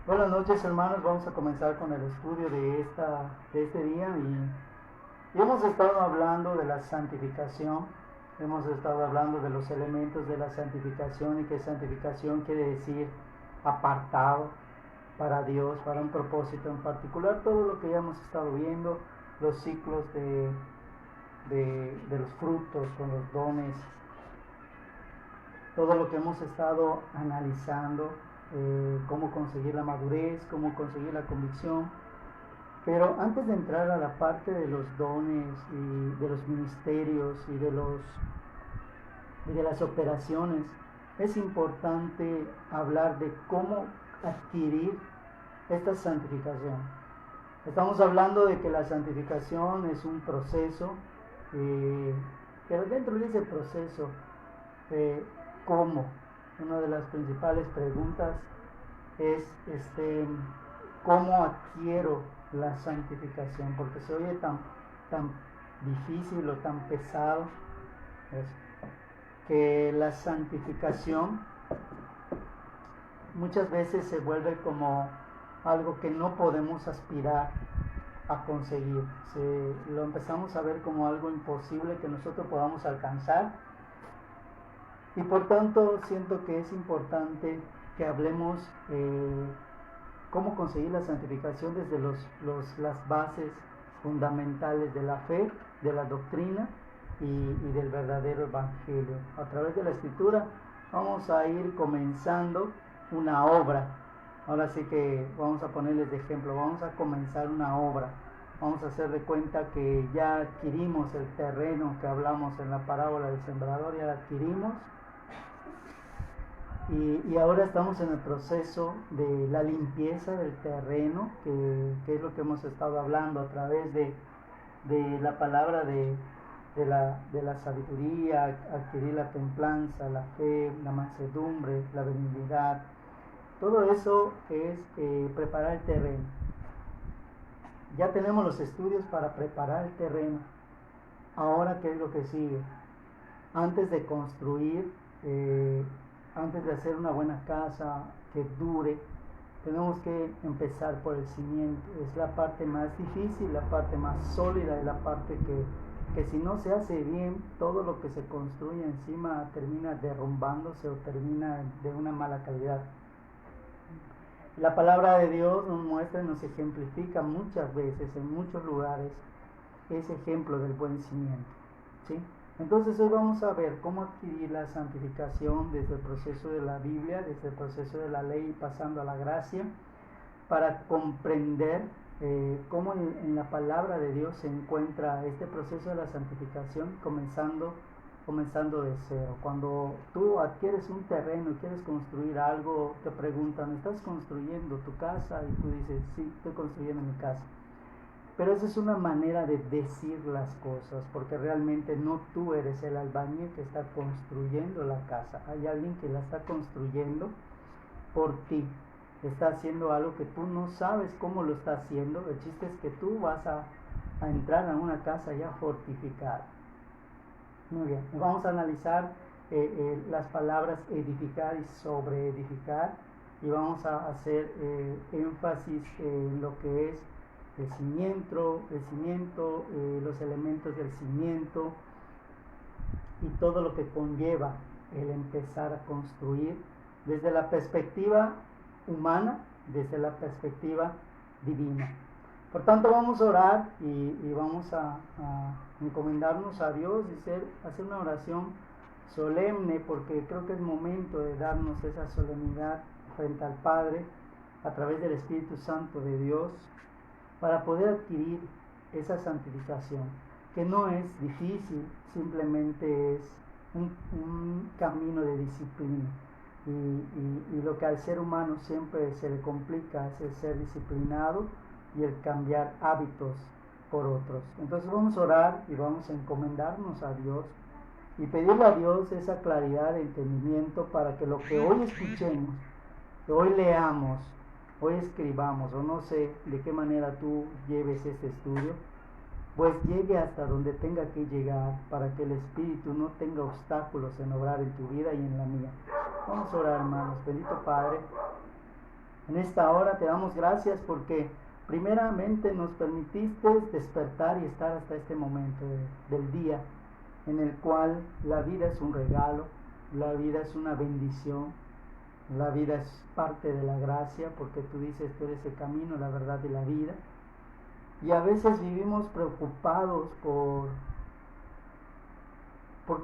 Buenas noches, hermanos. Vamos a comenzar con el estudio de este día y hemos estado hablando de la santificación. Hemos estado hablando de los elementos de la santificación y que santificación quiere decir apartado para Dios, para un propósito en particular. Todo lo que ya hemos estado viendo, los ciclos de los frutos con los dones, todo lo que hemos estado analizando, cómo conseguir la madurez, cómo conseguir la convicción. Pero antes de entrar a la parte de los dones y de los ministerios y de las operaciones, es importante hablar de cómo adquirir esta santificación. Estamos hablando de que la santificación es un proceso, pero dentro de ese proceso, ¿cómo? Una de las principales preguntas es ¿cómo adquiero la santificación? Porque se oye tan difícil o tan pesado que la santificación muchas veces se vuelve como algo que no podemos aspirar a conseguir. Lo empezamos a ver como algo imposible que nosotros podamos alcanzar. Y por tanto siento que es importante que hablemos cómo conseguir la santificación desde las bases fundamentales de la fe, de la doctrina y del verdadero evangelio. A través de la escritura vamos a ir comenzando una obra. Ahora sí que vamos a ponerles de ejemplo, vamos a comenzar una obra. Vamos a hacer de cuenta que ya adquirimos el terreno que hablamos en la parábola del sembrador, ya lo adquirimos. Y ahora estamos en el proceso de la limpieza del terreno, que es lo que hemos estado hablando a través de la palabra de la sabiduría, adquirir la templanza, la fe, la mansedumbre, la benignidad. Todo eso es preparar el terreno. Ya tenemos los estudios para preparar el terreno. Ahora, ¿qué es lo que sigue? Antes de construir, antes de hacer una buena casa que dure, tenemos que empezar por el cimiento. Es la parte más difícil, la parte más sólida, es la parte que si no se hace bien, todo lo que se construye encima termina derrumbándose o termina de una mala calidad. La palabra de Dios nos muestra y nos ejemplifica muchas veces, en muchos lugares, ese ejemplo del buen cimiento, ¿sí? Entonces hoy vamos a ver cómo adquirir la santificación desde el proceso de la Biblia, desde el proceso de la ley pasando a la gracia, para comprender cómo en la palabra de Dios se encuentra este proceso de la santificación comenzando de cero. Cuando tú adquieres un terreno y quieres construir algo, te preguntan, ¿estás construyendo tu casa? Y tú dices, sí, estoy construyendo mi casa. Pero esa es una manera de decir las cosas, porque realmente no tú eres el albañil que está construyendo la casa. Hay alguien que la está construyendo por ti. Está haciendo algo que tú no sabes cómo lo está haciendo. El chiste es que tú vas a entrar a una casa ya fortificada. Muy bien, vamos a analizar las palabras edificar y sobreedificar, y vamos a hacer énfasis en lo que es el cimiento, los elementos del cimiento y todo lo que conlleva el empezar a construir desde la perspectiva humana, desde la perspectiva divina. Por tanto, vamos a orar y vamos a encomendarnos a Dios y hacer una oración solemne, porque creo que es momento de darnos esa solemnidad frente al Padre a través del Espíritu Santo de Dios, para poder adquirir esa santificación, que no es difícil, simplemente es un camino de disciplina. Y lo que al ser humano siempre se le complica es el ser disciplinado y el cambiar hábitos por otros. Entonces vamos a orar y vamos a encomendarnos a Dios y pedirle a Dios esa claridad de entendimiento para que lo que hoy escuchemos, que hoy leamos, hoy escribamos, o no sé de qué manera tú lleves este estudio, pues llegue hasta donde tenga que llegar, para que el Espíritu no tenga obstáculos en obrar en tu vida y en la mía. Vamos a orar, hermanos. Bendito Padre, En esta hora te damos gracias porque primeramente nos permitiste despertar y estar hasta este momento del día en el cual la vida es un regalo, la vida es una bendición, la vida es parte de la gracia, porque tú dices, tú eres el camino, la verdad y la vida. Y a veces vivimos preocupados por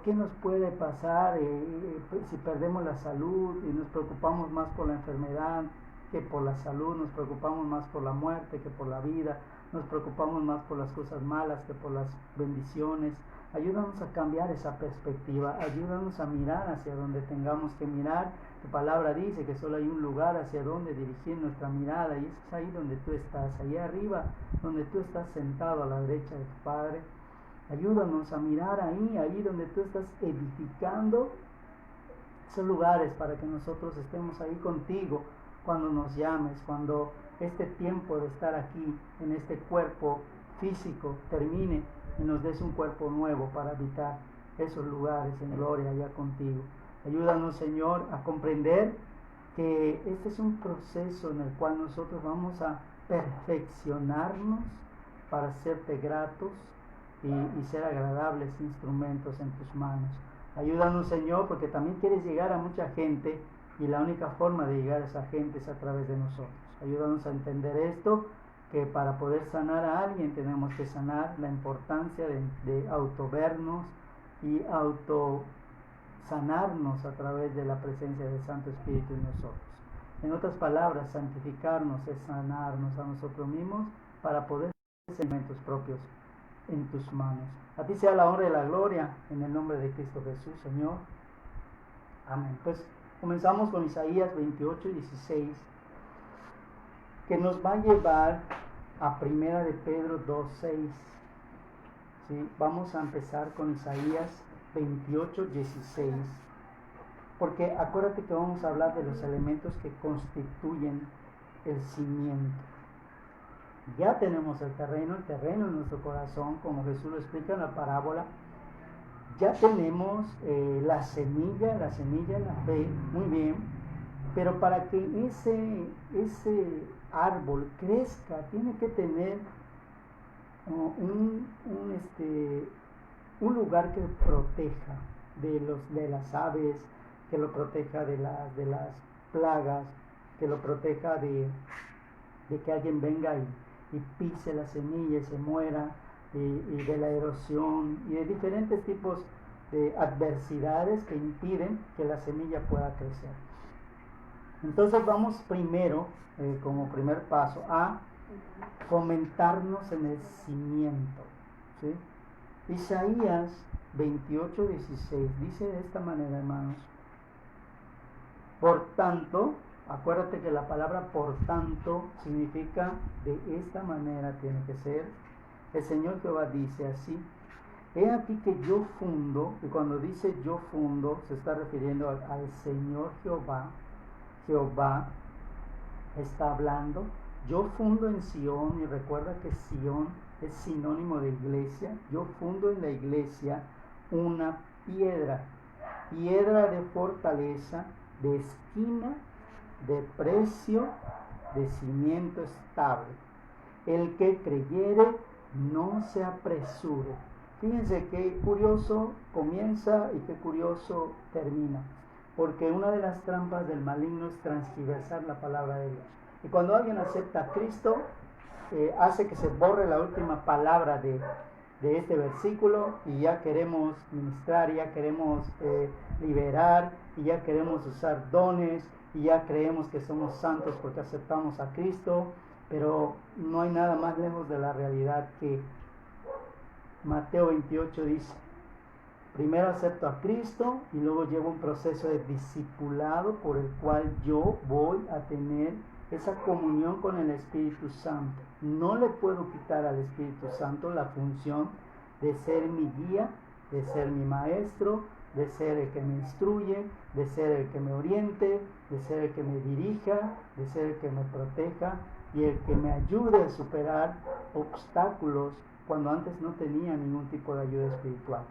qué nos puede pasar si perdemos la salud, y nos preocupamos más por la enfermedad que por la salud, nos preocupamos más por la muerte que por la vida, nos preocupamos más por las cosas malas que por las bendiciones. Ayúdanos a cambiar esa perspectiva, ayúdanos a mirar hacia donde tengamos que mirar. Tu palabra dice que solo hay un lugar hacia donde dirigir nuestra mirada, y es ahí donde tú estás, ahí arriba, donde tú estás sentado a la derecha de tu Padre. Ayúdanos a mirar ahí donde tú estás edificando esos lugares para que nosotros estemos ahí contigo cuando nos llames, cuando este tiempo de estar aquí en este cuerpo físico termine y nos des un cuerpo nuevo para habitar esos lugares en gloria allá contigo. Ayúdanos, Señor, a comprender que este es un proceso en el cual nosotros vamos a perfeccionarnos para serte gratos y ser agradables instrumentos en tus manos. Ayúdanos, Señor, porque también quieres llegar a mucha gente, y la única forma de llegar a esa gente es a través de nosotros. Ayúdanos a entender esto, que para poder sanar a alguien tenemos que sanar la importancia de autovernos y autosanarnos a través de la presencia del Santo Espíritu en nosotros. En otras palabras, santificarnos es sanarnos a nosotros mismos para poder ser elementos propios en tus manos. A ti sea la honra y la gloria en el nombre de Cristo Jesús, Señor. Amén. Pues comenzamos con Isaías 28:16, que nos va a llevar a Primera de Pedro 2:6. ¿Sí? Vamos a empezar con Isaías 28:16, porque acuérdate que vamos a hablar de los elementos que constituyen el cimiento. Ya tenemos el terreno en nuestro corazón, como Jesús lo explica en la parábola. Ya tenemos la semilla en la fe, muy bien, pero para que ese árbol crezca, tiene que tener un lugar que proteja de las aves, que lo proteja de las plagas, que lo proteja de que alguien venga y pise la semilla y se muera, y de la erosión y de diferentes tipos de adversidades que impiden que la semilla pueda crecer. Entonces vamos primero, como primer paso, a fomentarnos en el cimiento, ¿sí? Isaías 28:16 dice de esta manera, hermanos: por tanto, acuérdate que la palabra por tanto significa de esta manera tiene que ser. El Señor Jehová dice así: he aquí que yo fundo, y cuando dice yo fundo se está refiriendo al Señor Jehová. Jehová está hablando. Yo fundo en Sión, y recuerda que Sión es sinónimo de iglesia. Yo fundo en la iglesia una piedra de fortaleza, de esquina, de precio, de cimiento estable. El que creyere no se apresure. Fíjense qué curioso comienza y qué curioso termina, porque una de las trampas del maligno es transgiversar la palabra de Dios. Y cuando alguien acepta a Cristo, hace que se borre la última palabra de este versículo, y ya queremos ministrar, ya queremos liberar, y ya queremos usar dones, y ya creemos que somos santos porque aceptamos a Cristo. Pero no hay nada más lejos de la realidad que Mateo 28 dice: primero acepto a Cristo y luego llevo un proceso de discipulado por el cual yo voy a tener esa comunión con el Espíritu Santo. No le puedo quitar al Espíritu Santo la función de ser mi guía, de ser mi maestro, de ser el que me instruye, de ser el que me oriente, de ser el que me dirija, de ser el que me proteja y el que me ayude a superar obstáculos cuando antes no tenía ningún tipo de ayuda espiritual.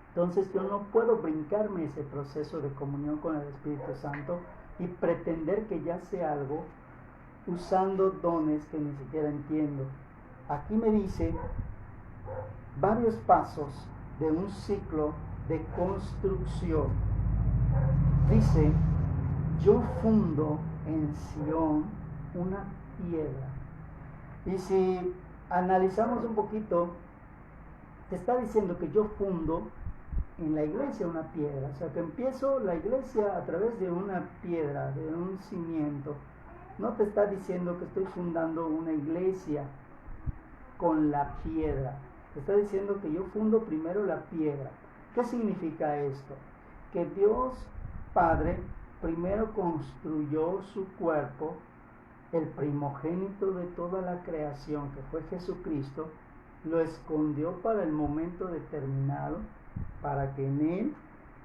Entonces yo no puedo brincarme ese proceso de comunión con el Espíritu Santo y pretender que ya sé algo usando dones que ni siquiera entiendo. Aquí me dice varios pasos de un ciclo de construcción. Dice: yo fundo en Sión una piedra. Y si analizamos un poquito, te está diciendo que yo fundo en la iglesia una piedra. O sea, que empiezo la iglesia a través de una piedra, de un cimiento. No te está diciendo que estoy fundando una iglesia con la piedra. Te está diciendo que yo fundo primero la piedra. ¿Qué significa esto? Que Dios Padre primero construyó su cuerpo, el primogénito de toda la creación, que fue Jesucristo, lo escondió para el momento determinado, para que en él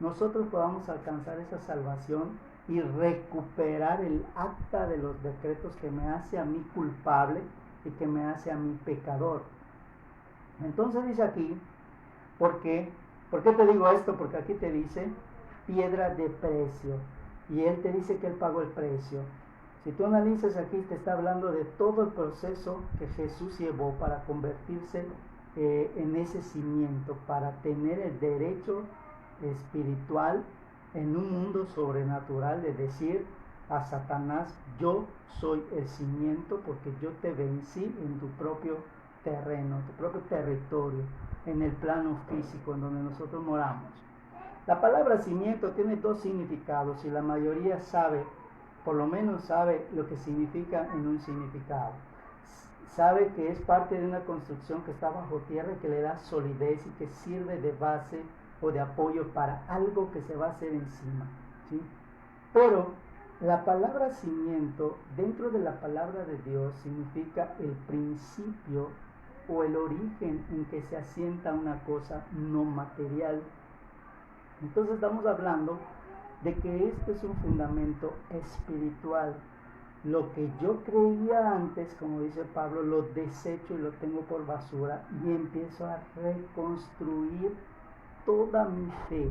nosotros podamos alcanzar esa salvación y recuperar el acta de los decretos que me hace a mí culpable y que me hace a mí pecador. Entonces dice aquí, ¿por qué te digo esto? Porque aquí te dice piedra de precio, y él te dice que él pagó el precio. Si tú analizas aquí, te está hablando de todo el proceso que Jesús llevó para convertirse en ese cimiento, para tener el derecho espiritual en un mundo sobrenatural de decir a Satanás: yo soy el cimiento porque yo te vencí en tu propio terreno, tu propio territorio, en el plano físico en donde nosotros moramos. La palabra cimiento tiene dos significados y la mayoría sabe, por lo menos sabe lo que significa en un significado. Sabe que es parte de una construcción que está bajo tierra y que le da solidez y que sirve de base o de apoyo para algo que se va a hacer encima, ¿sí? Pero la palabra cimiento dentro de la palabra de Dios significa el principio o el origen en que se asienta una cosa no material. Entonces estamos hablando de que este es un fundamento espiritual. Lo que yo creía antes, como dice Pablo, lo desecho y lo tengo por basura y empiezo a reconstruir toda mi fe,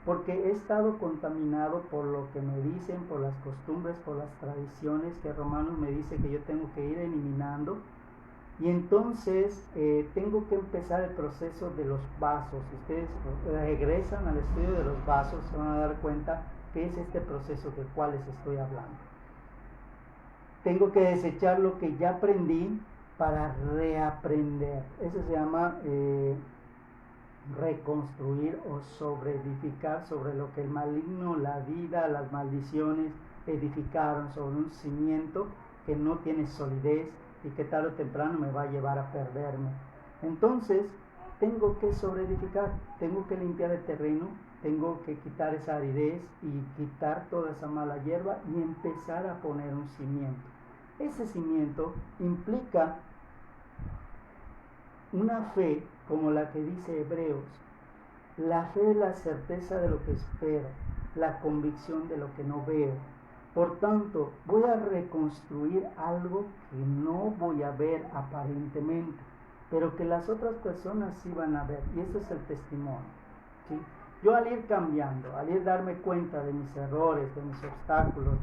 porque he estado contaminado por lo que me dicen, por las costumbres, por las tradiciones que Romanos me dice que yo tengo que ir eliminando. Y entonces tengo que empezar el proceso de los vasos. Si ustedes regresan al estudio de los vasos, se van a dar cuenta que es este proceso del cual les estoy hablando. Tengo que desechar lo que ya aprendí para reaprender. Eso se llama reconstruir o sobreedificar sobre lo que el maligno, la vida, las maldiciones edificaron sobre un cimiento que no tiene solidez y que tarde o temprano me va a llevar a perderme. Entonces tengo que sobreedificar, tengo que limpiar el terreno, tengo que quitar esa aridez y quitar toda esa mala hierba y empezar a poner un cimiento. Ese cimiento implica una fe como la que dice Hebreos. La fe es la certeza de lo que espero, la convicción de lo que no veo. Por tanto, voy a reconstruir algo que no voy a ver aparentemente, pero que las otras personas sí van a ver, y ese es el testimonio, ¿sí? Yo al ir cambiando, al ir darme cuenta de mis errores, de mis obstáculos,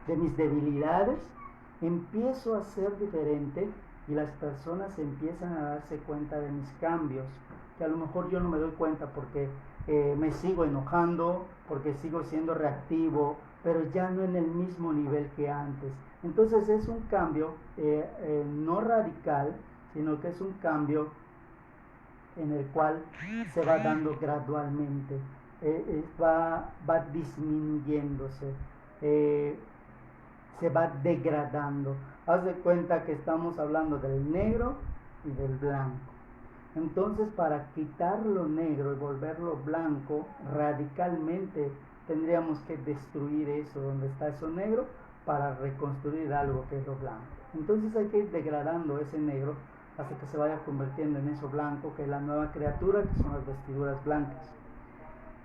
de mis debilidades, empiezo a ser diferente y las personas empiezan a darse cuenta de mis cambios, que a lo mejor yo no me doy cuenta porque me sigo enojando, porque sigo siendo reactivo, pero ya no en el mismo nivel que antes. Entonces es un cambio no radical, sino que es un cambio en el cual se va dando gradualmente, va disminuyéndose, se va degradando. Haz de cuenta que estamos hablando del negro y del blanco. Entonces, para quitar lo negro y volverlo blanco radicalmente, tendríamos que destruir eso donde está eso negro para reconstruir algo que es lo blanco. Entonces hay que ir degradando ese negro hasta que se vaya convirtiendo en eso blanco, que es la nueva criatura, que son las vestiduras blancas.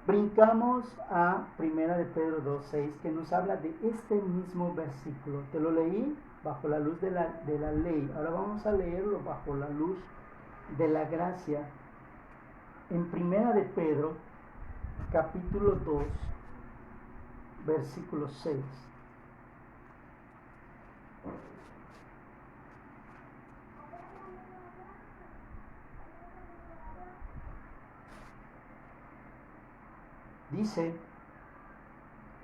Brincamos a 1 de Pedro 2:6, que nos habla de este mismo versículo. Te lo leí bajo la luz de la ley. Ahora vamos a leerlo bajo la luz de la gracia. En 1 de Pedro, capítulo 2, versículo 6. Dice: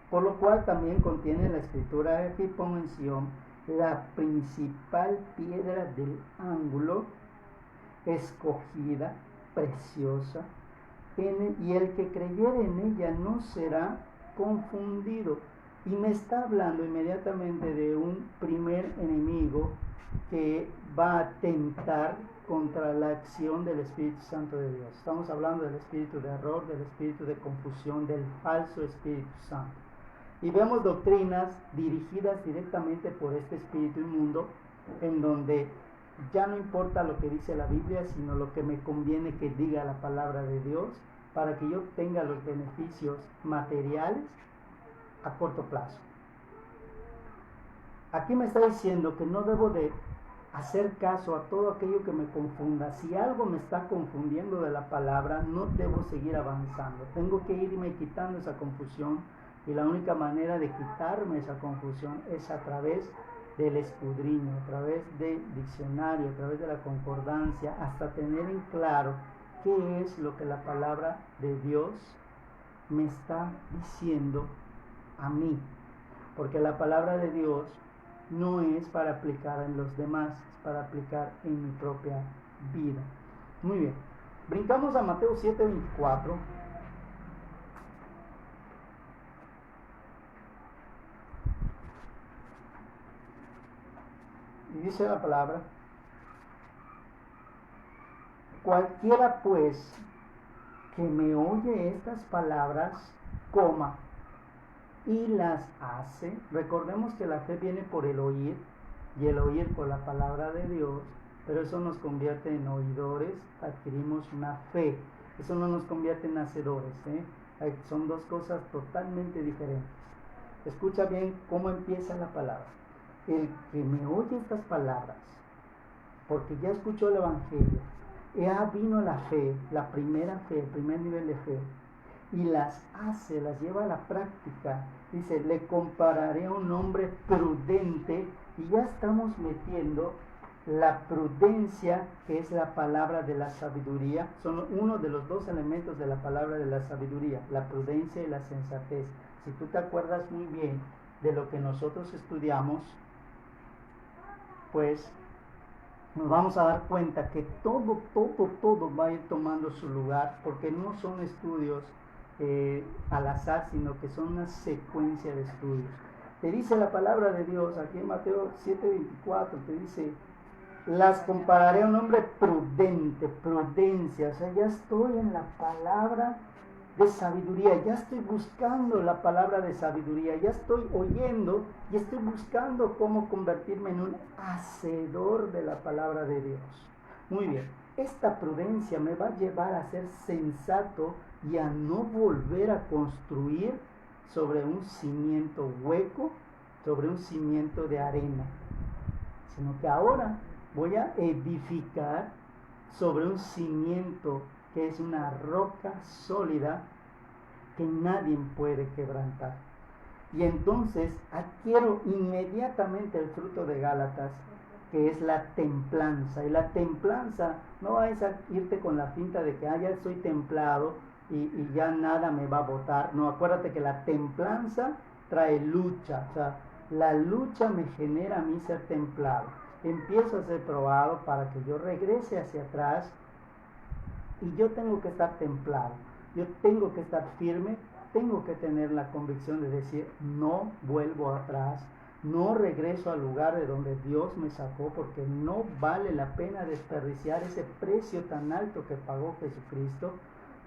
por lo cual también contiene la escritura: aquí pongo en Sión la principal piedra del ángulo, escogida, preciosa, y el que creyere en ella no será confundido. Y me está hablando inmediatamente de un primer enemigo que va a tentar contra la acción del Espíritu Santo de Dios. Estamos hablando del espíritu de error, del espíritu de confusión, del falso Espíritu Santo. Y vemos doctrinas dirigidas directamente por este espíritu inmundo, en donde ya no importa lo que dice la Biblia, sino lo que me conviene que diga la palabra de Dios, para que yo tenga los beneficios materiales a corto plazo. Aquí me está diciendo que no debo de hacer caso a todo aquello que me confunda. Si algo me está confundiendo de la palabra, no debo seguir avanzando. Tengo que irme quitando esa confusión, y la única manera de quitarme esa confusión es a través del escudriño, a través del diccionario, a través de la concordancia, hasta tener en claro qué es lo que la palabra de Dios me está diciendo a mí. Porque la palabra de Dios no es para aplicar en los demás, es para aplicar en mi propia vida. Muy bien, brincamos a Mateo 7:24. Y dice la palabra: cualquiera pues que me oye estas palabras, coma y las hace. Recordemos que la fe viene por el oír, y el oír por la palabra de Dios, pero eso nos convierte en oidores, adquirimos una fe. Eso no nos convierte en hacedores, son dos cosas totalmente diferentes. Escucha bien cómo empieza la palabra: el que me oye estas palabras, porque ya escuchó el evangelio, ya vino la fe, la primera fe, el primer nivel de fe, y las hace, las lleva a la práctica. Dice: le compararé a un hombre prudente. Y ya estamos metiendo la prudencia, que es la palabra de la sabiduría. Son uno de los dos elementos de la palabra de la sabiduría, la prudencia y la sensatez. Si tú te acuerdas muy bien de lo que nosotros estudiamos, pues nos vamos a dar cuenta que todo va a ir tomando su lugar, porque no son estudios al azar, sino que son una secuencia de estudios. Te dice la palabra de Dios aquí en Mateo 7:24, te dice: las compararé a un hombre prudente, prudencia. O sea, ya estoy en la palabra de sabiduría, ya estoy buscando la palabra de sabiduría, ya estoy oyendo y estoy buscando cómo convertirme en un hacedor de la palabra de Dios. Muy bien, esta prudencia me va a llevar a ser sensato y a no volver a construir sobre un cimiento hueco, sobre un cimiento de arena, sino que ahora voy a edificar sobre un cimiento que es una roca sólida que nadie puede quebrantar. Y entonces adquiero inmediatamente el fruto de Gálatas, que es la templanza. Y la templanza, no vas a irte con la finta de que ya soy templado y ya nada me va a botar. No, acuérdate que la templanza trae lucha. O sea, la lucha me genera a mí ser templado. Empiezo a ser probado para que yo regrese hacia atrás, y yo tengo que estar templado, yo tengo que estar firme, tengo que tener la convicción de decir: no vuelvo atrás, no regreso al lugar de donde Dios me sacó, porque no vale la pena desperdiciar ese precio tan alto que pagó Jesucristo,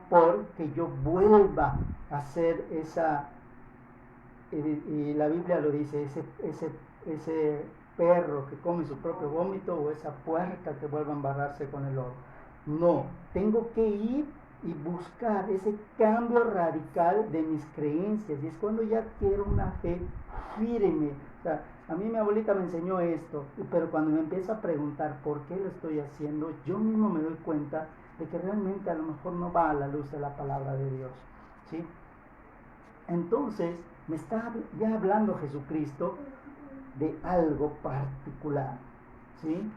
porque yo vuelva a hacer esa, y la Biblia lo dice, ese perro que come su propio vómito, o esa puerca que vuelva a embarrarse con el lodo. No, tengo que ir y buscar ese cambio radical de mis creencias, y es cuando ya quiero una fe firme. O sea, a mí mi abuelita me enseñó esto, pero cuando me empieza a preguntar por qué lo estoy haciendo, yo mismo me doy cuenta de que realmente a lo mejor no va a la luz de la palabra de Dios, ¿sí? Entonces, me está ya hablando Jesucristo de algo particular, ¿sí?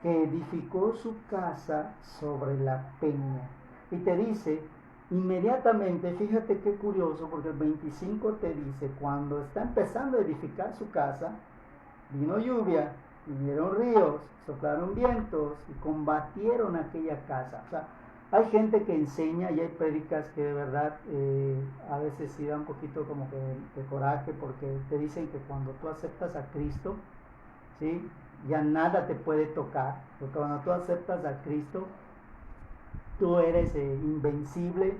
Que edificó su casa sobre la peña. Y te dice, inmediatamente, fíjate qué curioso, porque el 25 te dice, cuando está empezando a edificar su casa, vino lluvia, vinieron ríos, soplaron vientos y combatieron aquella casa. O sea, hay gente que enseña y hay prédicas que de verdad a veces sí da un poquito como que de coraje, porque te dicen que cuando tú aceptas a Cristo, ¿sí? Ya nada te puede tocar, porque cuando tú aceptas a Cristo, tú eres invencible,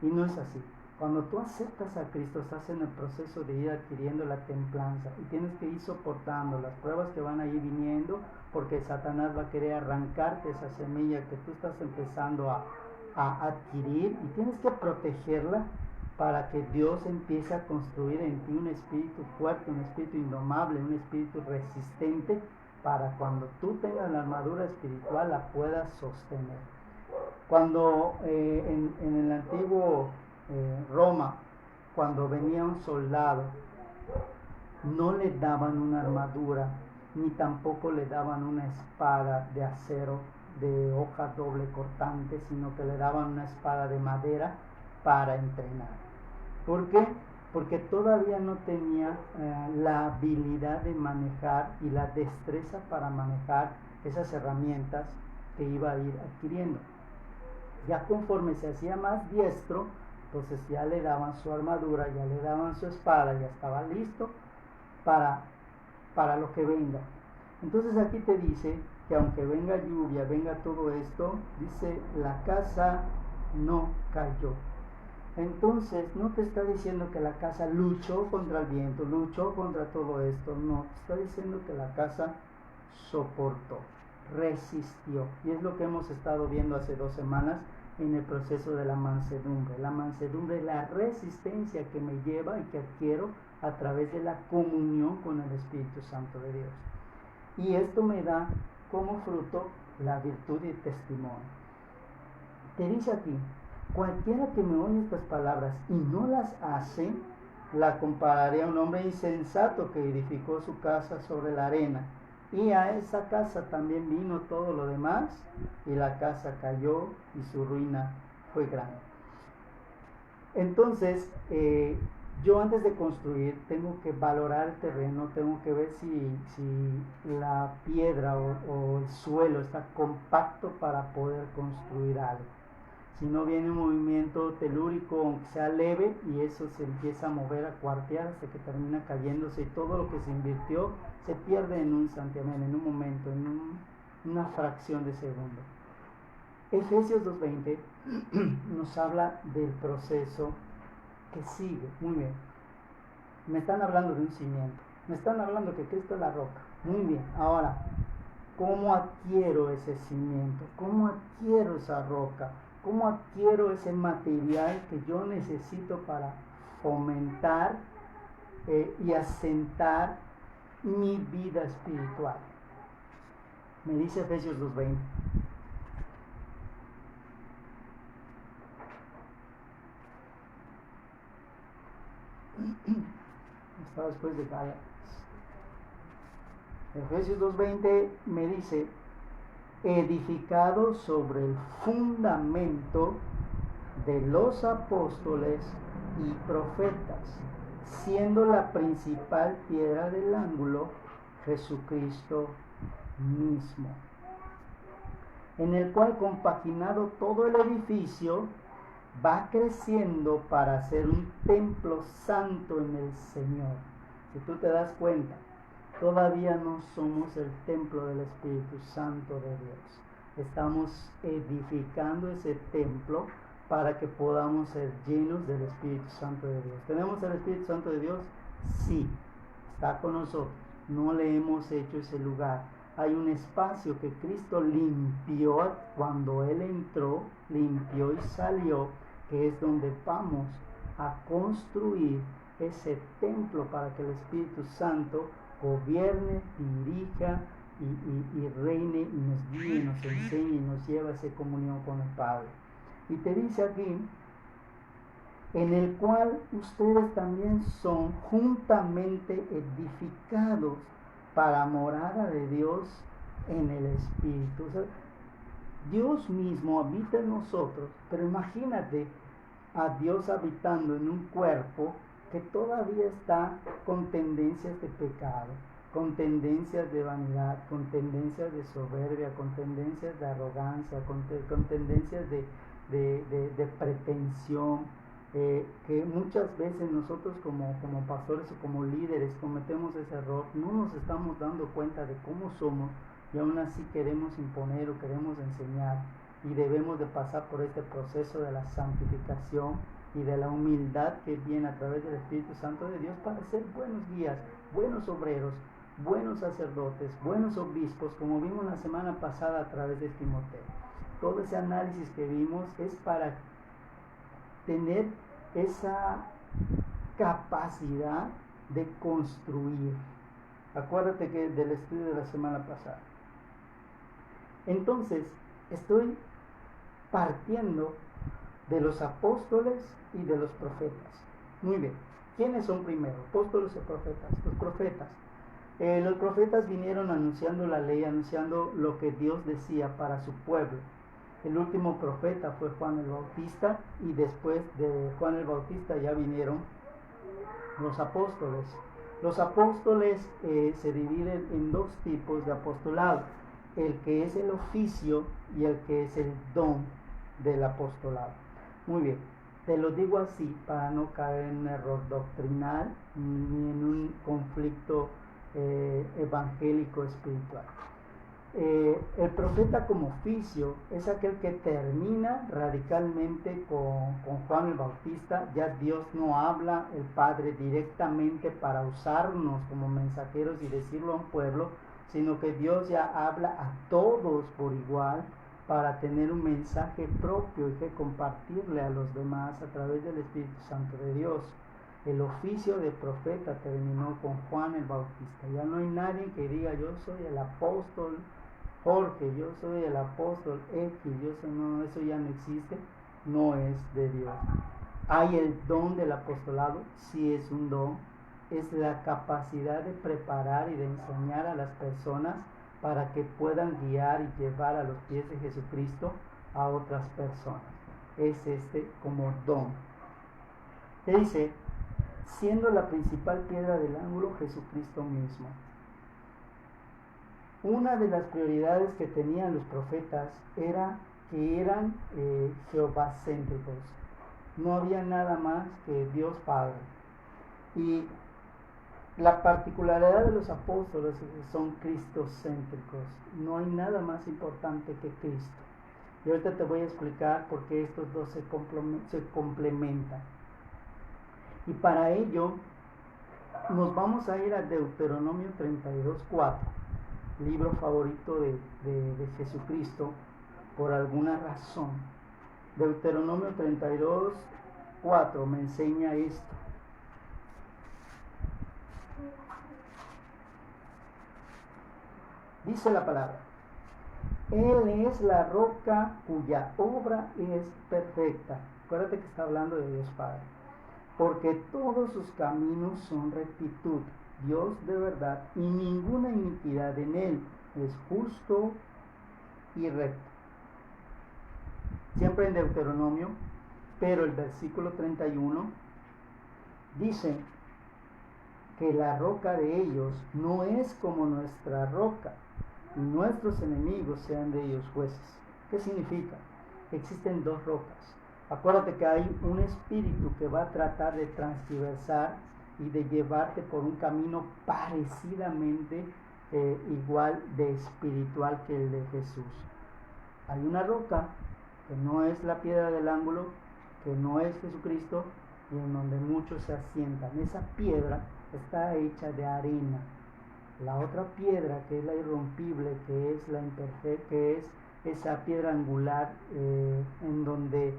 y no es así. Cuando tú aceptas a Cristo, estás en el proceso de ir adquiriendo la templanza y tienes que ir soportando las pruebas que van a ir viniendo, porque Satanás va a querer arrancarte esa semilla que tú estás empezando a adquirir, y tienes que protegerla para que Dios empiece a construir en ti un espíritu fuerte, un espíritu indomable, un espíritu resistente, para cuando tú tengas la armadura espiritual la puedas sostener. Cuando en el antiguo Roma, cuando venía un soldado, no le daban una armadura, ni tampoco le daban una espada de acero de hoja doble cortante, sino que le daban una espada de madera para entrenar. ¿Por qué? Porque todavía no tenía la habilidad de manejar y la destreza para manejar esas herramientas que iba a ir adquiriendo. Ya conforme se hacía más diestro, entonces ya le daban su armadura, ya le daban su espada, ya estaba listo para lo que venga. Entonces aquí te dice que aunque venga lluvia, venga todo esto, dice, la casa no cayó. Entonces no te está diciendo que la casa luchó contra el viento, luchó contra todo esto, no, te está diciendo que la casa soportó, resistió. Y es lo que hemos estado viendo hace 2 semanas en el proceso de la mansedumbre. La mansedumbre es la resistencia que me lleva y que adquiero a través de la comunión con el Espíritu Santo de Dios. Y esto me da como fruto la virtud y el testimonio. Te dice aquí, cualquiera que me oye estas palabras y no las hace, la compararé a un hombre insensato que edificó su casa sobre la arena. Y a esa casa también vino todo lo demás, y la casa cayó y su ruina fue grande. Entonces, yo antes de construir tengo que valorar el terreno, tengo que ver si la piedra o el suelo está compacto para poder construir algo. Si no, viene un movimiento telúrico, aunque sea leve, y eso se empieza a mover, a cuartear hasta que termina cayéndose, y todo lo que se invirtió se pierde en un santiamén, en un momento, en una fracción de segundo. Efesios 2:20 nos habla del proceso que sigue. Muy bien, me están hablando de un cimiento, me están hablando que Cristo es la roca. Muy bien, ahora, ¿cómo adquiero ese cimiento? ¿Cómo adquiero esa roca? ¿Cómo adquiero ese material que yo necesito para fomentar y asentar mi vida espiritual? Me dice Efesios 2:20. Está después de Gálatas. Efesios 2:20 me dice, edificado sobre el fundamento de los apóstoles y profetas, siendo la principal piedra del ángulo Jesucristo mismo, en el cual, compaginado todo el edificio, va creciendo para ser un templo santo en el Señor. Si tú te das cuenta, todavía no somos el templo del Espíritu Santo de Dios. Estamos edificando ese templo para que podamos ser llenos del Espíritu Santo de Dios. ¿Tenemos el Espíritu Santo de Dios? Sí, está con nosotros. No le hemos hecho ese lugar. Hay un espacio que Cristo limpió cuando Él entró, limpió y salió, que es donde vamos a construir ese templo para que el Espíritu Santo gobierne, dirija y reine, y nos guíe, nos enseñe y nos lleve a esa comunión con el Padre. Y te dice aquí en el cual ustedes también son juntamente edificados para morada de Dios en el Espíritu. O sea, Dios mismo habita en nosotros, pero imagínate a Dios habitando en un cuerpo que todavía está con tendencias de pecado, con tendencias de vanidad, con tendencias de soberbia, con tendencias de arrogancia, con tendencias de pretensión, que muchas veces nosotros como pastores o como líderes cometemos ese error. No nos estamos dando cuenta de cómo somos y aún así queremos imponer o queremos enseñar, y debemos de pasar por este proceso de la santificación y de la humildad que viene a través del Espíritu Santo de Dios para ser buenos guías, buenos obreros, buenos sacerdotes, buenos obispos, como vimos la semana pasada a través de Timoteo. Todo ese análisis que vimos es para tener esa capacidad de construir. Acuérdate que del estudio de la semana pasada. Entonces, estoy partiendo de los apóstoles y de los profetas. Muy bien, ¿quiénes son primero? Apóstoles o profetas. Los profetas. Los profetas vinieron anunciando la ley, anunciando lo que Dios decía para su pueblo. El último profeta fue Juan el Bautista, y después de Juan el Bautista ya vinieron los apóstoles. Los apóstoles se dividen en dos tipos de apostolado: el que es el oficio y el que es el don del apostolado. Muy bien, te lo digo así para no caer en un error doctrinal ni en un conflicto evangélico espiritual. El profeta como oficio es aquel que termina radicalmente con Juan el Bautista. Ya Dios no habla, el Padre, directamente para usarnos como mensajeros y decirlo a un pueblo, sino que Dios ya habla a todos por igual para tener un mensaje propio y que compartirle a los demás a través del Espíritu Santo de Dios. El oficio de profeta terminó con Juan el Bautista. Ya no hay nadie que diga: yo soy el apóstol Jorge, yo soy el apóstol X, yo soy... No, eso ya no existe, no es de Dios. Hay el don del apostolado, sí es un don, es la capacidad de preparar y de enseñar a las personas para que puedan guiar y llevar a los pies de Jesucristo a otras personas. Es como don. Te dice, siendo la principal piedra del ángulo Jesucristo mismo. Una de las prioridades que tenían los profetas era que eran jehovacéntricos. No había nada más que Dios Padre. Y la particularidad de los apóstoles es que son cristocéntricos. No hay nada más importante que Cristo. Y ahorita te voy a explicar por qué estos dos se complementan. Y para ello nos vamos a ir a Deuteronomio 32:4, libro favorito de Jesucristo por alguna razón. Deuteronomio 32:4 me enseña esto. Dice la palabra: Él es la roca cuya obra es perfecta. Acuérdate que está hablando de Dios Padre. Porque todos sus caminos son rectitud, Dios de verdad, y ninguna iniquidad en él. Es justo y recto. Siempre en Deuteronomio, pero el versículo 31 dice que la roca de ellos no es como nuestra roca, y nuestros enemigos sean de ellos jueces. ¿Qué significa? Existen dos rocas. Acuérdate que hay un espíritu que va a tratar de transgiversar y de llevarte por un camino parecidamente igual de espiritual que el de Jesús. Hay una roca que no es la piedra del ángulo, que no es Jesucristo, y en donde muchos se asientan. Esa piedra está hecha de arena. La otra piedra, que es la irrompible, que es la imperfecta, que es esa piedra angular en donde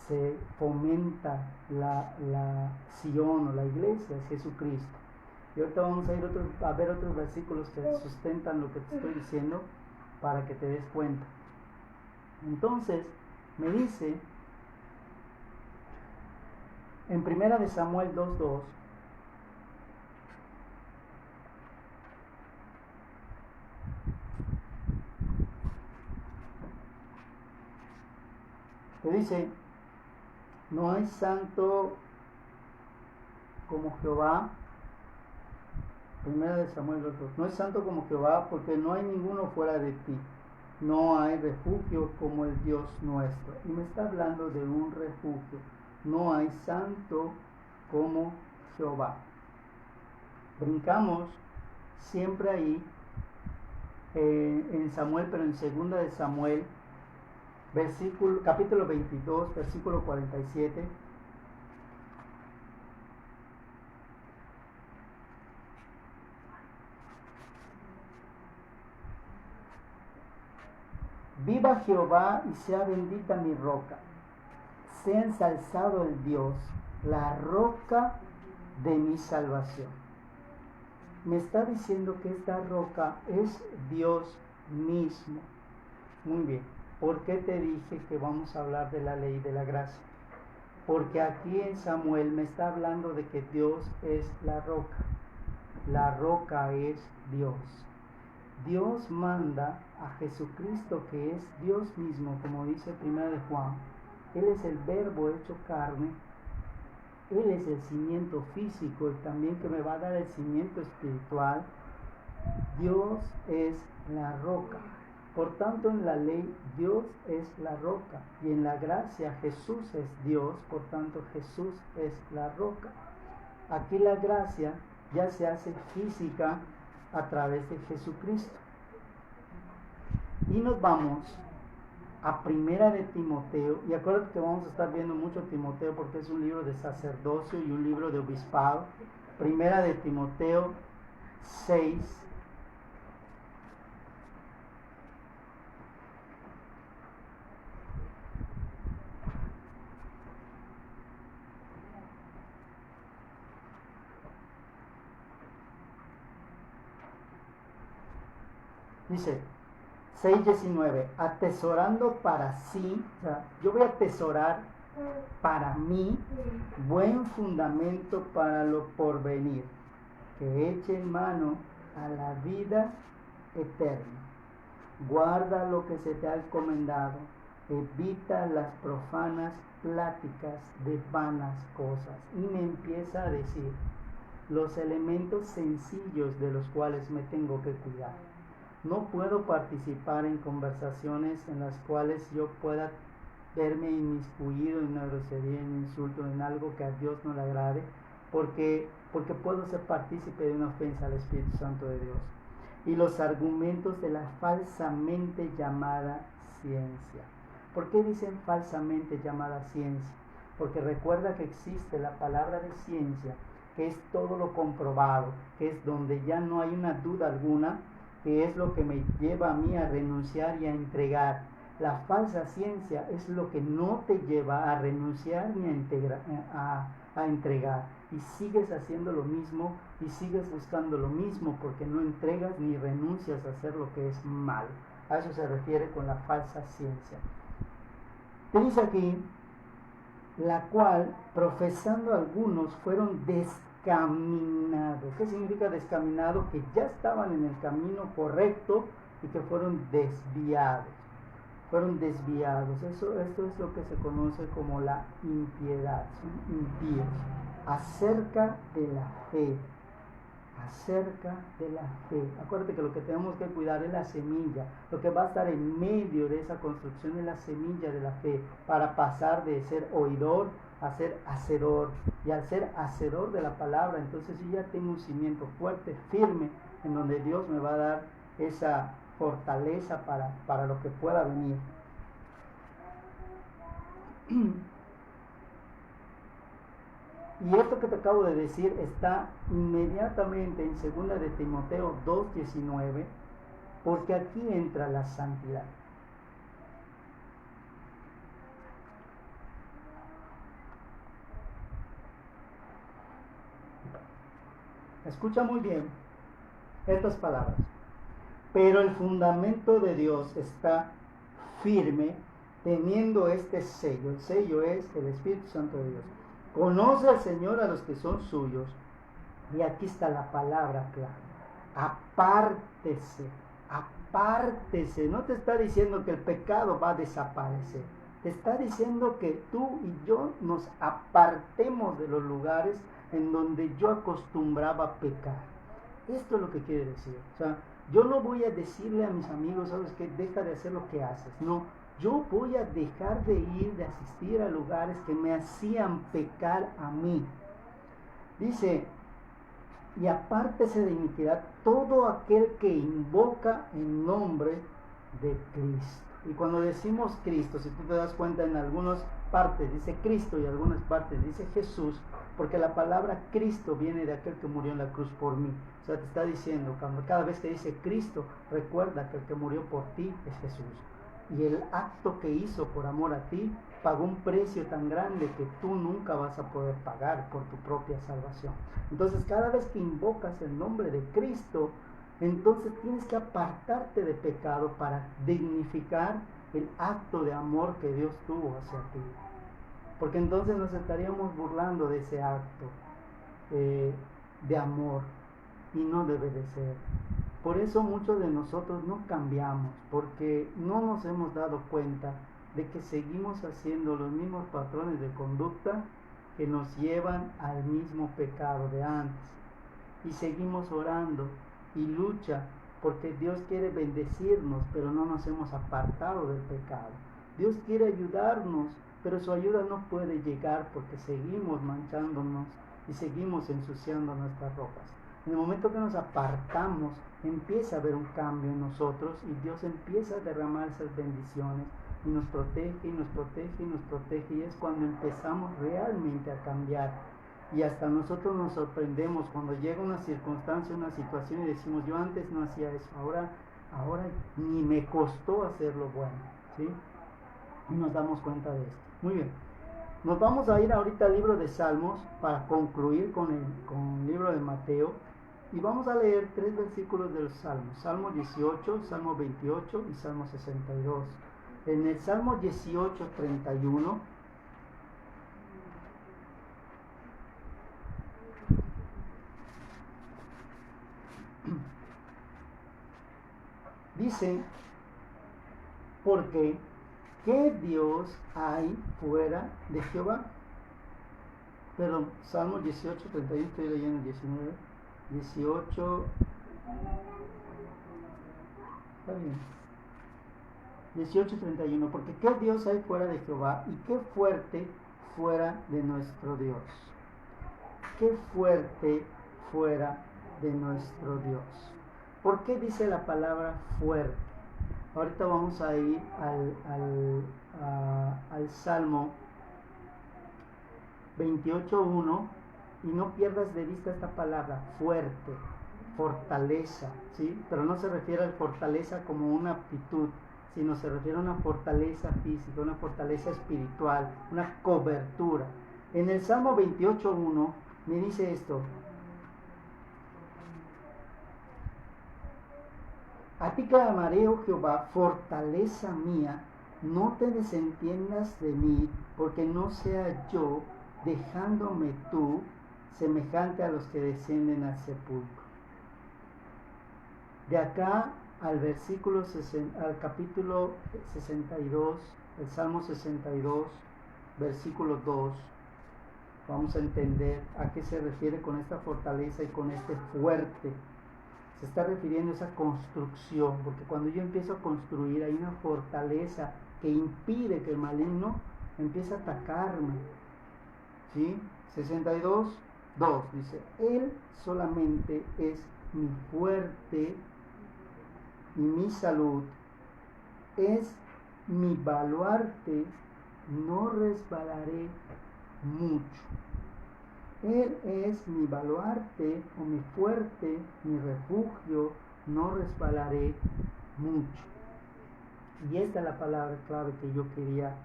se fomenta la Sion o la iglesia, es Jesucristo. Y ahorita vamos a ir a ver otros versículos que sustentan lo que te estoy diciendo para que te des cuenta. Entonces me dice En primera de Samuel 2:2 te dice: no hay santo como Jehová. Primera de Samuel 2:2. No hay santo como Jehová, porque no hay ninguno fuera de ti. No hay refugio como el Dios nuestro. Y me está hablando de un refugio. No hay santo como Jehová. Brincamos siempre ahí en Samuel, pero en segunda de Samuel, capítulo 22, versículo 47. Viva Jehová y sea bendita mi roca. Sea ensalzado el Dios, la roca de mi salvación. Me está diciendo que esta roca es Dios mismo. Muy bien. ¿Por qué te dije que vamos a hablar de la ley de la gracia? Porque aquí en Samuel me está hablando de que Dios es la roca. La roca es Dios. Dios manda a Jesucristo, que es Dios mismo, como dice 1 de Juan. Él es el verbo hecho carne. Él es el cimiento físico y también que me va a dar el cimiento espiritual. Dios es la roca. Por tanto, en la ley Dios es la roca y en la gracia Jesús es Dios, por tanto Jesús es la roca. Aquí la gracia ya se hace física a través de Jesucristo. Y nos vamos a Primera de Timoteo, y acuérdate que vamos a estar viendo mucho Timoteo porque es un libro de sacerdocio y un libro de obispado. Primera de Timoteo 6. Dice 6:19, atesorando para sí, o sea, yo voy a atesorar para mí buen fundamento para lo porvenir, que eche en mano a la vida eterna. Guarda lo que se te ha encomendado, evita las profanas pláticas de vanas cosas. Y me empieza a decir los elementos sencillos de los cuales me tengo que cuidar. No puedo participar en conversaciones en las cuales yo pueda verme inmiscuido en una grosería, en un insulto, en algo que a Dios no le agrade, porque puedo ser partícipe de una ofensa al Espíritu Santo de Dios. Y los argumentos de la falsamente llamada ciencia. ¿Por qué dicen falsamente llamada ciencia? Porque recuerda que existe la palabra de ciencia, que es todo lo comprobado, que es donde ya no hay una duda alguna, que es lo que me lleva a mí a renunciar y a entregar. La falsa ciencia es lo que no te lleva a renunciar ni a entregar. Y sigues haciendo lo mismo y sigues buscando lo mismo porque no entregas ni renuncias a hacer lo que es malo. A eso se refiere con la falsa ciencia. Te dice aquí, la cual, profesando algunos, fueron descaminados. ¿Qué significa descaminado? Que ya estaban en el camino correcto y que fueron desviados. Fueron desviados. Esto es lo que se conoce como la impiedad. Son impíos. Acerca de la fe. Acerca de la fe. Acuérdate que lo que tenemos que cuidar es la semilla. Lo que va a estar en medio de esa construcción es la semilla de la fe, para pasar de ser oidor a ser hacedor. Y al ser hacedor de la palabra, entonces yo ya tengo un cimiento fuerte, firme, en donde Dios me va a dar esa fortaleza para lo que pueda venir. Y esto que te acabo de decir está inmediatamente en 2 de Timoteo 2:19, porque aquí entra la santidad. Escucha muy bien estas palabras. Pero el fundamento de Dios está firme, teniendo este sello. El sello es el Espíritu Santo de Dios. Conoce al Señor a los que son suyos. Y aquí está la palabra clave. Apártese, apártese. No te está diciendo que el pecado va a desaparecer. Te está diciendo que tú y yo nos apartemos de los lugares en donde yo acostumbraba a pecar. Esto es lo que quiere decir. O sea, yo no voy a decirle a mis amigos, ¿sabes qué? Deja de hacer lo que haces. No, yo voy a dejar de ir, de asistir a lugares que me hacían pecar a mí. Dice, y apártese de iniquidad todo aquel que invoca en nombre de Cristo. Y cuando decimos Cristo, si tú te das cuenta, en algunas partes dice Cristo y en algunas partes dice Jesús, porque la palabra Cristo viene de aquel que murió en la cruz por mí. O sea, te está diciendo, cada vez que dice Cristo, recuerda que el que murió por ti es Jesús. Y el acto que hizo por amor a ti pagó un precio tan grande que tú nunca vas a poder pagar por tu propia salvación. Entonces, cada vez que invocas el nombre de Cristo, entonces tienes que apartarte de pecado para dignificar el acto de amor que Dios tuvo hacia ti. Porque entonces nos estaríamos burlando de ese acto de amor, y no debe de ser. Por eso muchos de nosotros no cambiamos, porque no nos hemos dado cuenta de que seguimos haciendo los mismos patrones de conducta que nos llevan al mismo pecado de antes. Y seguimos orando y lucha porque Dios quiere bendecirnos, pero no nos hemos apartado del pecado. Dios quiere ayudarnos, pero su ayuda no puede llegar porque seguimos manchándonos y seguimos ensuciando nuestras ropas. En el momento que nos apartamos, empieza a haber un cambio en nosotros y Dios empieza a derramar esas bendiciones y nos protege y nos protege y nos protege, y es cuando empezamos realmente a cambiar. Y hasta nosotros nos sorprendemos cuando llega una circunstancia, una situación y decimos, yo antes no hacía eso, ahora ni me costó hacer lo bueno, ¿sí? Y nos damos cuenta de esto. Muy bien, nos vamos a ir ahorita al libro de Salmos para concluir con el libro de Mateo, y vamos a leer 3 versículos de los Salmos: Salmo 18, Salmo 28 y Salmo 62. En el Salmo 18, 31, dice, porque ¿qué Dios hay fuera de Jehová? Perdón, Salmo 18, 31, estoy leyendo el 19, 18, está bien. 18:31, porque ¿qué Dios hay fuera de Jehová? Y qué fuerte fuera de nuestro Dios. Qué fuerte fuera de nuestro Dios. ¿Por qué dice la palabra fuerte? Ahorita vamos a ir al Salmo 28:1, y no pierdas de vista esta palabra, fuerte, fortaleza, ¿sí? Pero no se refiere a fortaleza como una aptitud, sino se refiere a una fortaleza física, una fortaleza espiritual, una cobertura. En el Salmo 28:1 me dice esto: a ti clamaré, oh Jehová, fortaleza mía, no te desentiendas de mí, porque no sea yo, dejándome tú, semejante a los que descienden al sepulcro. De acá al al capítulo 62, el Salmo 62, versículo 2, vamos a entender a qué se refiere con esta fortaleza y con este fuerte. Se está refiriendo a esa construcción, porque cuando yo empiezo a construir hay una fortaleza que impide que el maligno empiece a atacarme, ¿sí? 62, 2 dice, Él solamente es mi fuerte y mi salud, es mi baluarte, no resbalaré mucho. Él es mi baluarte o mi fuerte, mi refugio, no resbalaré mucho. Y esta es la palabra clave que yo quería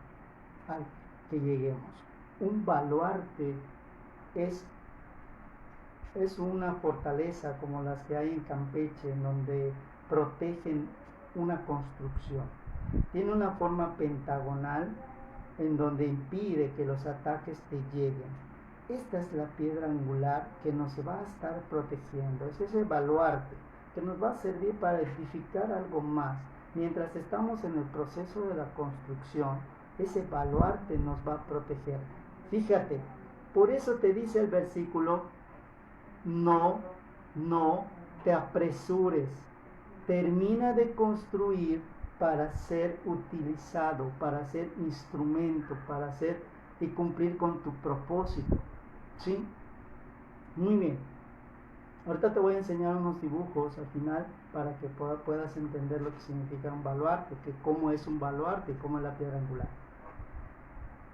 que lleguemos. Un baluarte es una fortaleza como las que hay en Campeche, en donde protegen una construcción. Tiene una forma pentagonal en donde impide que los ataques te lleguen. esta es la piedra angular que nos va a estar protegiendo. Es ese baluarte que nos va a servir para edificar algo más. Mientras estamos en el proceso de la construcción, ese baluarte nos va a proteger. Fíjate, por eso te dice el versículo, no te apresures, termina de construir para ser utilizado, para ser instrumento, para hacer y cumplir con tu propósito. ¿Sí? Muy bien. Ahorita te voy a enseñar unos dibujos al final para que puedas entender lo que significa un baluarte, que cómo es un baluarte y cómo es la piedra angular.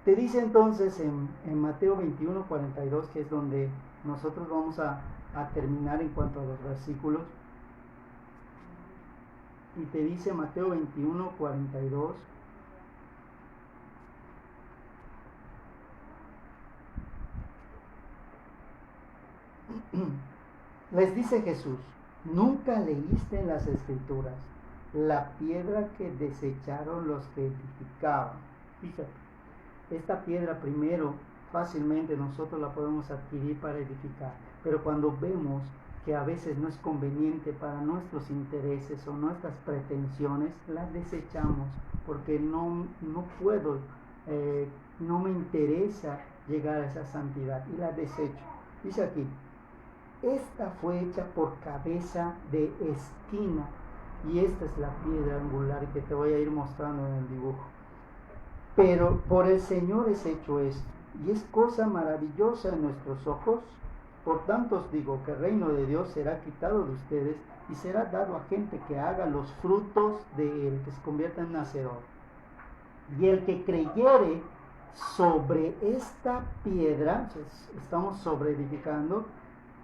Te dice entonces en Mateo 21:42, que es donde nosotros vamos a terminar en cuanto a los versículos. Y te dice Mateo 21:42. Les dice Jesús, ¿nunca leíste en las Escrituras la piedra que desecharon los que edificaban? Fíjate, esta piedra primero fácilmente nosotros la podemos adquirir para edificar, pero cuando vemos que a veces no es conveniente para nuestros intereses o nuestras pretensiones, las desechamos porque no puedo, no me interesa llegar a esa santidad y la desecho. Dice aquí, esta fue hecha por cabeza de esquina y esta es la piedra angular que te voy a ir mostrando en el dibujo. Pero por el Señor es hecho esto y es cosa maravillosa en nuestros ojos. Por tanto os digo que el reino de Dios será quitado de ustedes y será dado a gente que haga los frutos de él, que se convierta en hacedor. Y el que creyere sobre esta piedra, estamos sobre edificando,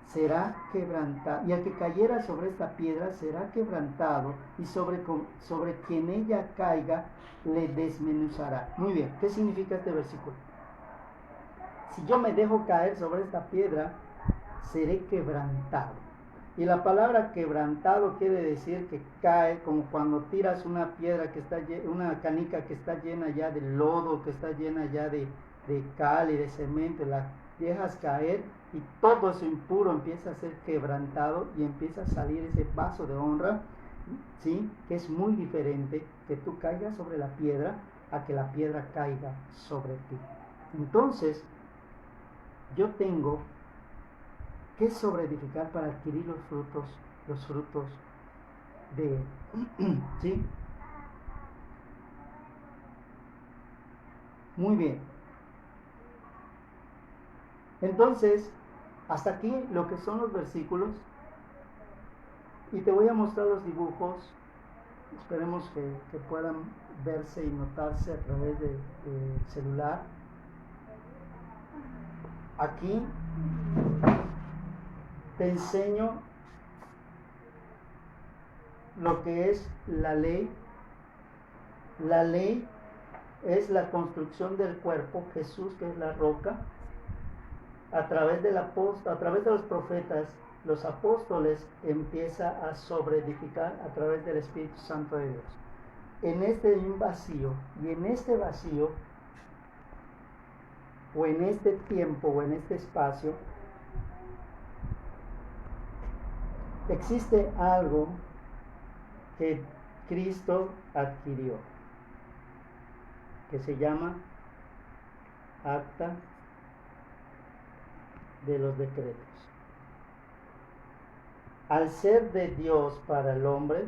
será quebrantado. Y el que cayera sobre esta piedra será quebrantado, y sobre quien ella caiga le desmenuzará. Muy bien, ¿qué significa este versículo? Si yo me dejo caer sobre esta piedra, seré quebrantado. Y la palabra quebrantado quiere decir que cae como cuando tiras una piedra una canica que está llena ya de lodo, que está llena ya de cal y de cemento, la dejas caer y todo eso impuro empieza a ser quebrantado y empieza a salir ese vaso de honra, ¿sí? Que es muy diferente que tú caigas sobre la piedra a que la piedra caiga sobre ti. Entonces, yo tengo que sobreedificar para adquirir los frutos de él. ¿Sí? Muy bien. Entonces, hasta aquí lo que son los versículos. Y te voy a mostrar los dibujos. Esperemos que puedan verse y notarse a través del celular. Aquí te enseño lo que es la ley. La ley es la construcción del cuerpo, Jesús que es la roca. A través de los profetas, los apóstoles empieza a sobreedificar a través del Espíritu Santo de Dios. En este vacío, y en este vacío, o en este tiempo, o en este espacio, existe algo que Cristo adquirió, que se llama Acta de los Decretos. Al ser de Dios para el hombre,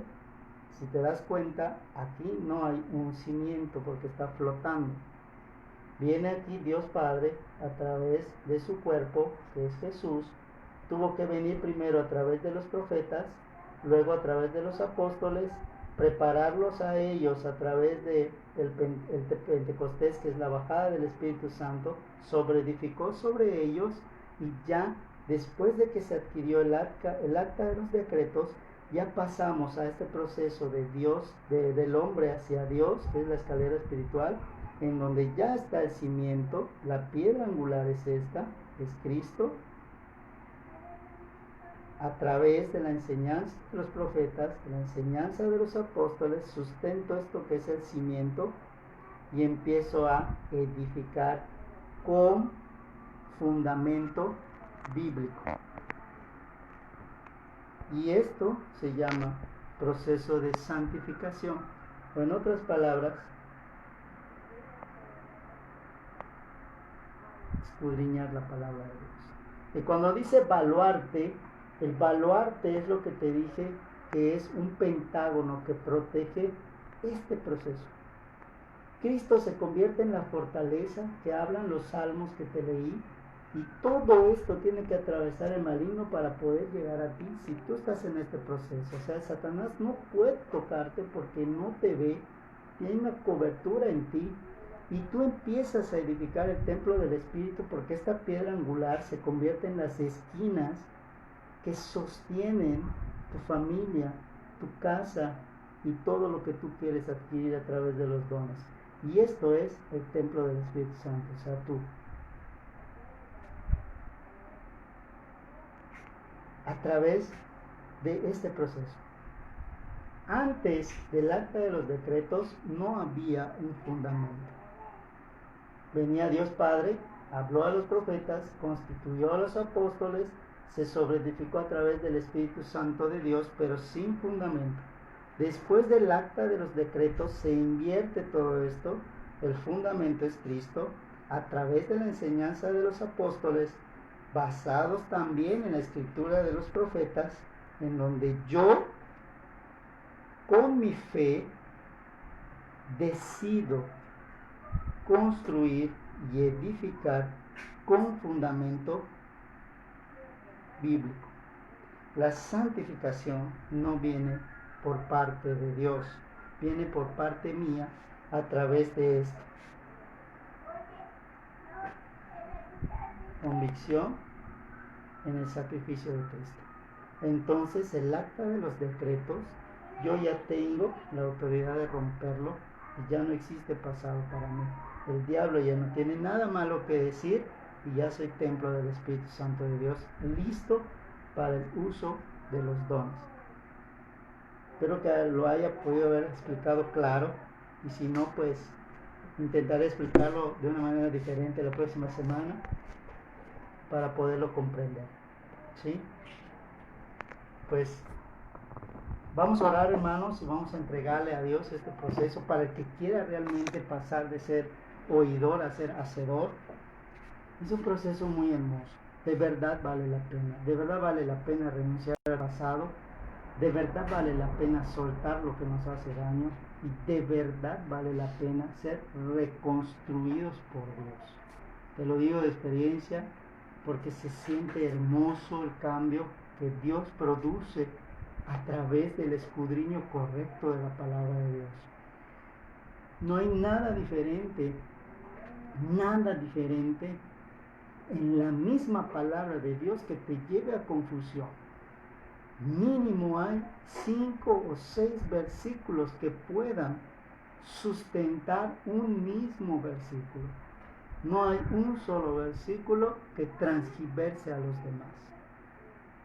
si te das cuenta, aquí no hay un cimiento porque está flotando. Viene aquí Dios Padre a través de su cuerpo, que es Jesús. Tuvo que venir primero a través de los profetas, luego a través de los apóstoles, prepararlos a ellos a través de el Pentecostés, que es la bajada del Espíritu Santo, sobreedificó sobre ellos, y ya después de que se adquirió el acta de los decretos, ya pasamos a este proceso de Dios, del hombre hacia Dios, que es la escalera espiritual, en donde ya está el cimiento. La piedra angular es esta, es Cristo. A través de la enseñanza de los profetas, de la enseñanza de los apóstoles, sustento esto que es el cimiento y empiezo a edificar con fundamento bíblico. Y esto se llama proceso de santificación. O en otras palabras, escudriñar la palabra de Dios. Y cuando dice baluarte, el baluarte es lo que te dije, que es un pentágono que protege este proceso. Cristo se convierte en la fortaleza que hablan los salmos que te leí, y todo esto tiene que atravesar el maligno para poder llegar a ti si tú estás en este proceso. O sea, Satanás no puede tocarte porque no te ve, tiene una cobertura en ti, y tú empiezas a edificar el templo del Espíritu, porque esta piedra angular se convierte en las esquinas que sostienen tu familia, tu casa y todo lo que tú quieres adquirir a través de los dones. Y esto es el templo del Espíritu Santo, o sea, tú. A través de este proceso. Antes del acta de los decretos no había un fundamento. Venía Dios Padre, habló a los profetas, constituyó a los apóstoles, se sobreedificó a través del Espíritu Santo de Dios, pero sin fundamento. Después del acta de los decretos se invierte todo esto. El fundamento es Cristo, a través de la enseñanza de los apóstoles, basados también en la escritura de los profetas, en donde yo, con mi fe, decido construir y edificar con fundamento bíblico. La santificación no viene por parte de Dios, viene por parte mía a través de esto. Convicción en el sacrificio de Cristo. Entonces el acta de los decretos, yo ya tengo la autoridad de romperlo y ya no existe pasado para mí. El diablo ya no tiene nada malo que decir y ya soy templo del Espíritu Santo de Dios, listo para el uso de los dones. Espero que lo haya podido haber explicado claro, y si no, pues intentaré explicarlo de una manera diferente la próxima semana para poderlo comprender. ¿Sí? Pues vamos a orar, hermanos, y vamos a entregarle a Dios este proceso para el que quiera realmente pasar de ser oidor a ser hacedor. Es un proceso muy hermoso. De verdad vale la pena. De verdad vale la pena renunciar al pasado. De verdad vale la pena soltar lo que nos hace daño. Y de verdad vale la pena ser reconstruidos por Dios. Te lo digo de experiencia, porque se siente hermoso el cambio que Dios produce a través del escudriño correcto de la palabra de Dios. No hay nada diferente en la misma palabra de Dios que te lleve a confusión. Mínimo hay 5 o 6 versículos que puedan sustentar un mismo versículo. No hay un solo versículo que transgiverse a los demás.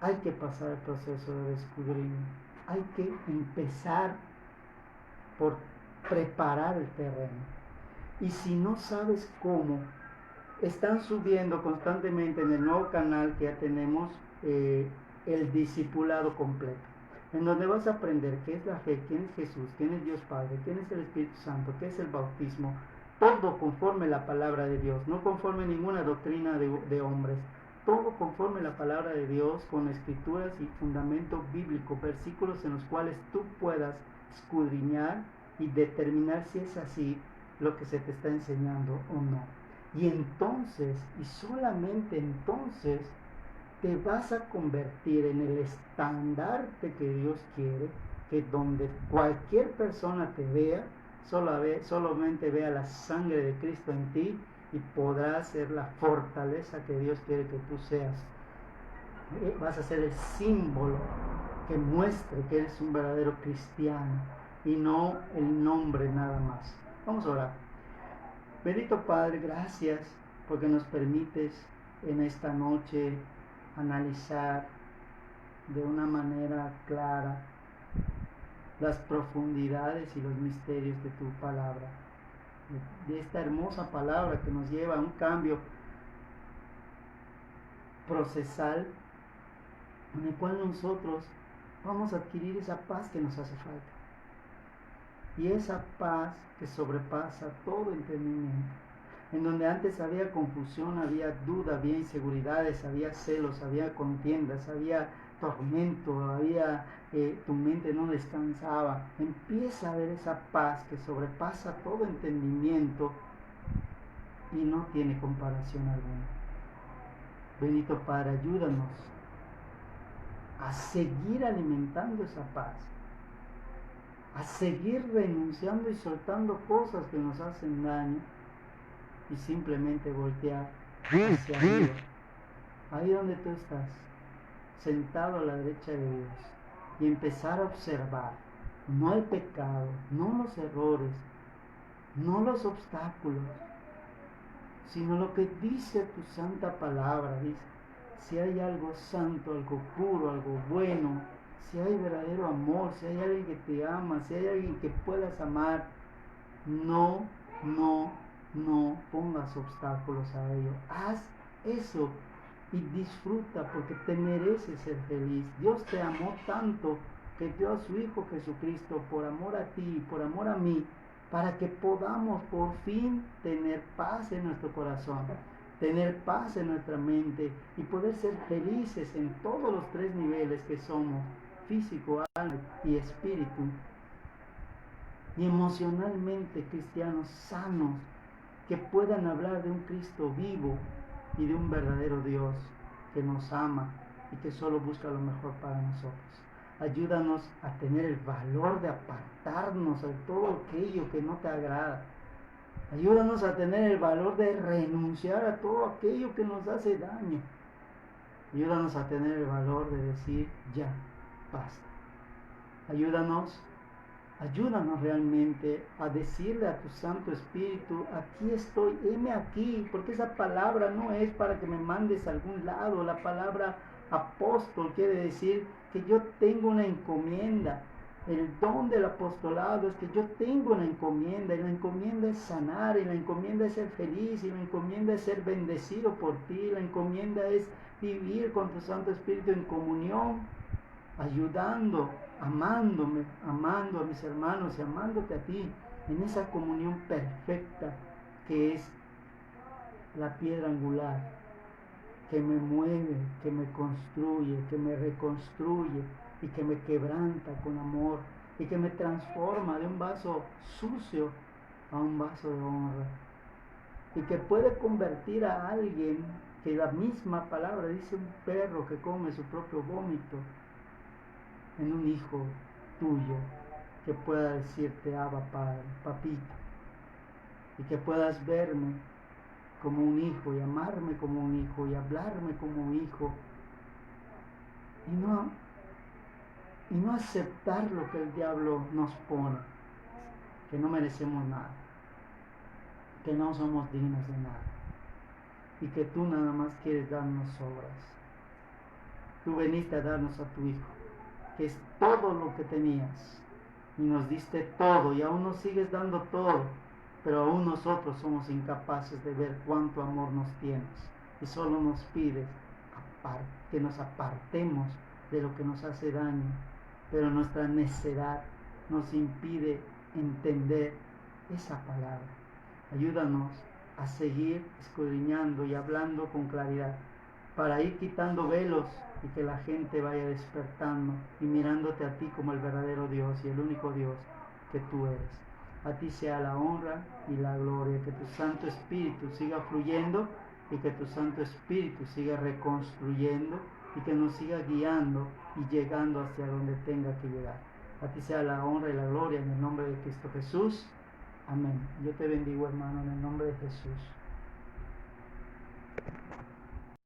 Hay que pasar el proceso de escudriño. Hay que empezar por preparar el terreno. Y si no sabes cómo, están subiendo constantemente en el nuevo canal que ya tenemos el discipulado completo, en donde vas a aprender qué es la fe, quién es Jesús, quién es Dios Padre, quién es el Espíritu Santo, qué es el bautismo, todo conforme la palabra de Dios, no conforme ninguna doctrina de hombres, todo conforme la palabra de Dios, con escrituras y fundamento bíblico, versículos en los cuales tú puedas escudriñar y determinar si es así lo que se te está enseñando o no. Y entonces, y solamente entonces, te vas a convertir en el estandarte que Dios quiere, que donde cualquier persona te vea, solamente vea la sangre de Cristo en ti, y podrás ser la fortaleza que Dios quiere que tú seas. Vas a ser el símbolo que muestre que eres un verdadero cristiano y no el nombre nada más. Vamos a orar. Bendito Padre, gracias porque nos permites en esta noche analizar de una manera clara las profundidades y los misterios de tu palabra, de esta hermosa palabra que nos lleva a un cambio procesal en el cual nosotros vamos a adquirir esa paz que nos hace falta. Y esa paz que sobrepasa todo entendimiento. En donde antes había confusión, había duda, había inseguridades, había celos, había contiendas, había tormento, había tu mente no descansaba. Empieza a ver esa paz que sobrepasa todo entendimiento y no tiene comparación alguna. Bendito Padre, ayúdanos a seguir alimentando esa paz, a seguir renunciando y soltando cosas que nos hacen daño y simplemente voltear hacia arriba, ahí donde tú estás, sentado a la derecha de Dios, y empezar a observar no el pecado, no los errores, no los obstáculos, sino lo que dice tu santa palabra. Dice, si hay algo santo, algo puro, algo bueno, si hay verdadero amor, si hay alguien que te ama, si hay alguien que puedas amar, no pongas obstáculos a ello. Haz eso y disfruta, porque te mereces ser feliz. Dios te amó tanto que dio a su Hijo Jesucristo por amor a ti y por amor a mí, para que podamos por fin tener paz en nuestro corazón, tener paz en nuestra mente y poder ser felices en todos los tres niveles que somos: físico, alma y espíritu, y emocionalmente cristianos sanos, que puedan hablar de un Cristo vivo y de un verdadero Dios que nos ama y que solo busca lo mejor para nosotros. Ayúdanos a tener el valor de apartarnos de todo aquello que no te agrada. Ayúdanos a tener el valor de renunciar a todo aquello que nos hace daño. Ayúdanos a tener el valor de decir ya, basta. Ayúdanos realmente a decirle a tu Santo Espíritu: aquí estoy, heme aquí, porque esa palabra no es para que me mandes a algún lado. La palabra apóstol quiere decir que yo tengo una encomienda. El don del apostolado es que yo tengo una encomienda, y la encomienda es sanar, y la encomienda es ser feliz, y la encomienda es ser bendecido por ti, la encomienda es vivir con tu Santo Espíritu en comunión, ayudando, amando a mis hermanos y amándote a ti, en esa comunión perfecta que es la piedra angular, que me mueve, que me construye, que me reconstruye y que me quebranta con amor y que me transforma de un vaso sucio a un vaso de honra, y que puede convertir a alguien, que la misma palabra dice un perro que come su propio vómito, en un hijo tuyo, que pueda decirte: Abba Padre, papito, y que puedas verme como un hijo y amarme como un hijo y hablarme como un hijo, y no aceptar lo que el diablo nos pone, que no merecemos nada, que no somos dignos de nada, y que tú nada más quieres darnos obras. Tú veniste a darnos a tu Hijo, que es todo lo que tenías, y nos diste todo, y aún nos sigues dando todo, pero aún nosotros somos incapaces de ver cuánto amor nos tienes, y solo nos pides que nos apartemos de lo que nos hace daño, pero nuestra necedad nos impide entender esa palabra. Ayúdanos a seguir escudriñando y hablando con claridad, para ir quitando velos y que la gente vaya despertando y mirándote a ti como el verdadero Dios y el único Dios que tú eres. A ti sea la honra y la gloria, que tu Santo Espíritu siga fluyendo y que tu Santo Espíritu siga reconstruyendo y que nos siga guiando y llegando hacia donde tenga que llegar. A ti sea la honra y la gloria en el nombre de Cristo Jesús. Amén. Yo te bendigo, hermano, en el nombre de Jesús.